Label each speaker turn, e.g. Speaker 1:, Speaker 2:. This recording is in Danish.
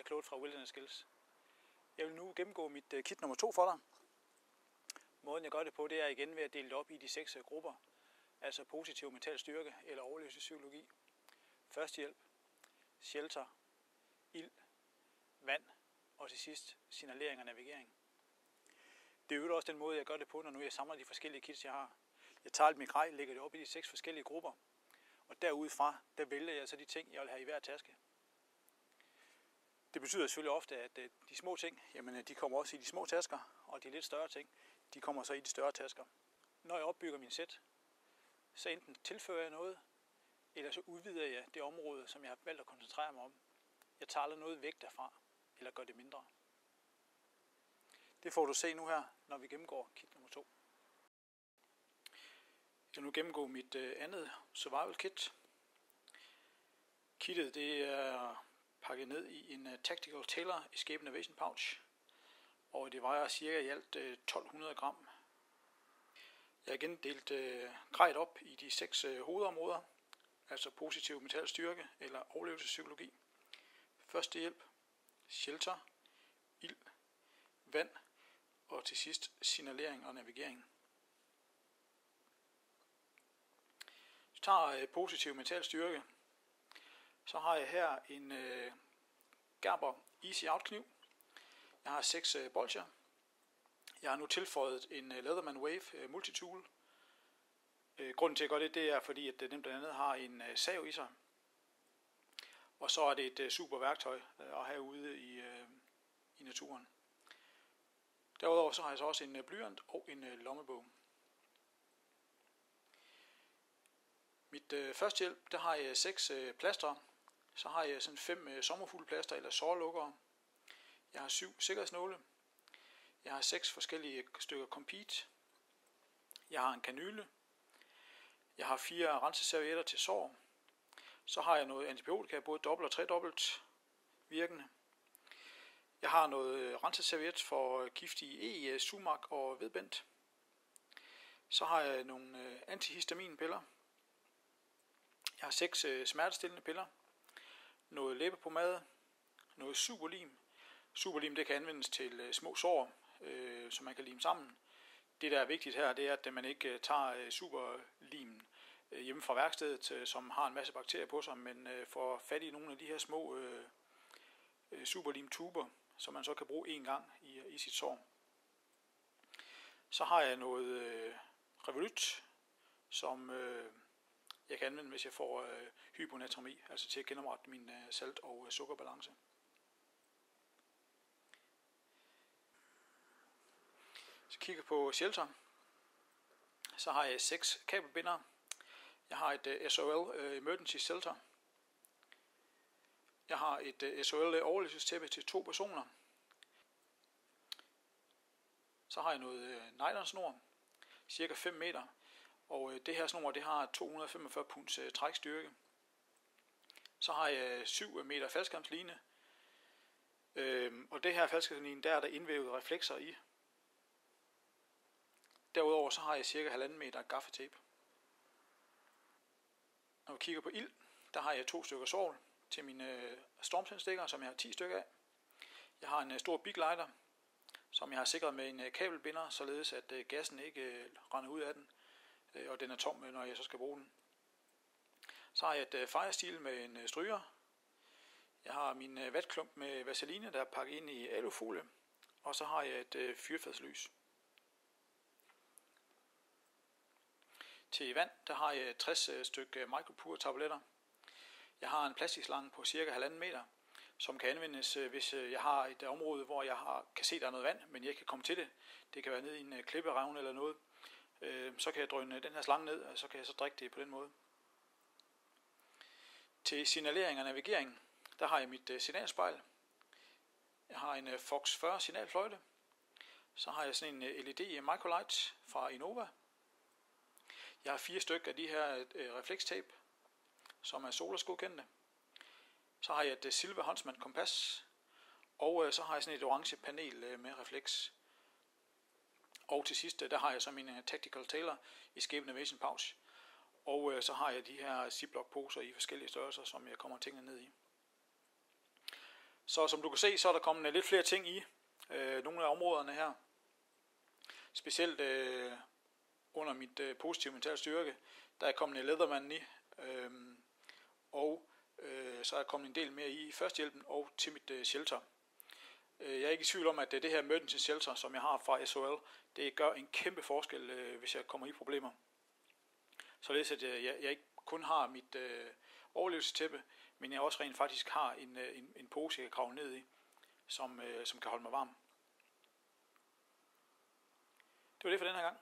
Speaker 1: Claude fra Wilderness Skills. Jeg vil nu gennemgå mit kit nummer 2 for dig. Måden jeg gør det på, det er igen ved at dele det op i de 6 grupper. Altså positiv mental styrke eller overlevelsespsykologi, førstehjælp, shelter, ild, vand og til sidst signalering og navigering. Det er jo også den måde, jeg gør det på, når nu jeg samler de forskellige kits, jeg har. Jeg tager mit grej, lægger det op i de 6 forskellige grupper, og derudfra, der vælger jeg så de ting, jeg vil have i hver taske. Det betyder selvfølgelig ofte, at de små ting, jamen, de kommer også i de små tasker, og de lidt større ting, de kommer så i de større tasker. Når jeg opbygger min sæt, så enten tilfører jeg noget, eller så udvider jeg det område, som jeg har valgt at koncentrere mig om. Jeg tager aldrig noget væk derfra, eller gør det mindre. Det får du se nu her, når vi gennemgår kit nummer 2. Jeg vil nu gennemgå mit andet survival kit. Kittet det er pakket ned i en Tactical Tailor Escape Innovation Pouch, og det vejer cirka i alt 1200 gram. Jeg har igen delt grejet op i de 6 hovedområder, altså positiv mental styrke eller overlevelsespsykologi, førstehjælp, shelter, ild, vand og til sidst signalering og navigering. Hvis jeg tager positiv mental styrke, så har jeg her en Gerber Easy Out kniv. Jeg har 6 bolcher. Jeg har nu tilføjet en Leatherman Wave multitool. Grunden til at gøre det er, fordi at den blandt andet har en sav i sig. Og så er det et super værktøj at have ude i naturen. Derudover så har jeg så også en blyant og en lommebog. Mit førstehjælp, der har jeg 6 plaster. Så har jeg sådan 5 sommerfugleplaster eller sårlukkere. Jeg har 7 sikkerhedsnåle. Jeg har 6 forskellige stykker Compete. Jeg har en kanyle. Jeg har 4 renseservietter til sår. Så har jeg noget antibiotika, både dobbelt og tredobbelt virkende. Jeg har noget renseserviet for giftige E, sumac og vedbent. Så har jeg nogle antihistaminpiller. Jeg har 6 smertestillende piller. Noget læbepomade. Noget superlim. Superlim det kan anvendes til små sår, som man kan lime sammen. Det der er vigtigt her, det er, at man ikke tager superlimen hjemme fra værkstedet, som har en masse bakterier på sig, men får fat i nogle af de her små superlimtuber, som man så kan bruge en gang i sit sår. Så har jeg noget Revolut, som jeg kan anvende, hvis jeg får hyponatremi, altså til at genoprette min salt- og sukkerbalance. Så kigger på shelter, så har jeg 6 kabelbindere. Jeg har et SOL Emergency Shelter. Jeg har et SOL overlevelsestæppe til 2 personer. Så har jeg noget nylonsnor, cirka 5 meter. Og det her snor, det har 245 punds trækstyrke. Så har jeg 7 meter faldskærmsline. Og det her faldskærmsline, der er der indvævet reflekser i. Derudover så har jeg cirka 1,5 meter gaffatape. Når vi kigger på ild, der har jeg 2 stykker svovl til mine stormtændstikker, som jeg har 10 stykker af. Jeg har en stor big lighter, som jeg har sikret med en kabelbinder, således at gassen ikke render ud af den, og den er tom, når jeg så skal bruge den. Så har jeg et firesteel med en stryger. Jeg har min vatklump med vaseline, der er pakket ind i alufolie, og så har jeg et fyrfadslys. Til vand, der har jeg 60 stykker micropure tabletter. Jeg har en plastikslange på cirka 1,5 meter, som kan anvendes, hvis jeg har et område, hvor jeg kan se, der er noget vand, men jeg ikke kan komme til det. Det kan være nede i en klipperevne eller noget. Så kan jeg drøne den her slange ned, og så kan jeg så drikke det på den måde. Til signalering og navigering, der har jeg mit signalspejl. Jeg har en Fox 40 signalfløjte. Så har jeg sådan en LED microlight fra Innova. Jeg har 4 stykker af de her reflekstape, som er Solas-godkendte. Så har jeg et Silva Huntsman kompas, og så har jeg sådan et orange panel med refleks. Og til sidst, der har jeg så min Tactical Tailor Escape Innovation Pouch. Og så har jeg de her Ziploc poser i forskellige størrelser, som jeg kommer tingene ned i. Så som du kan se, så er der kommet lidt flere ting i nogle af områderne her. Specielt under mit positive mental styrke, der er kommet Leatherman i, og så er der kommet en del mere i førstehjælpen og til mit shelter. Jeg er ikke i tvivl om, at det her emergency shelter, som jeg har fra SOL, det gør en kæmpe forskel, hvis jeg kommer i problemer. Således at jeg ikke kun har mit overlevelsestæppe, men jeg også rent faktisk har en pose, jeg kan kravle ned i, som kan holde mig varm. Det var det for den her gang.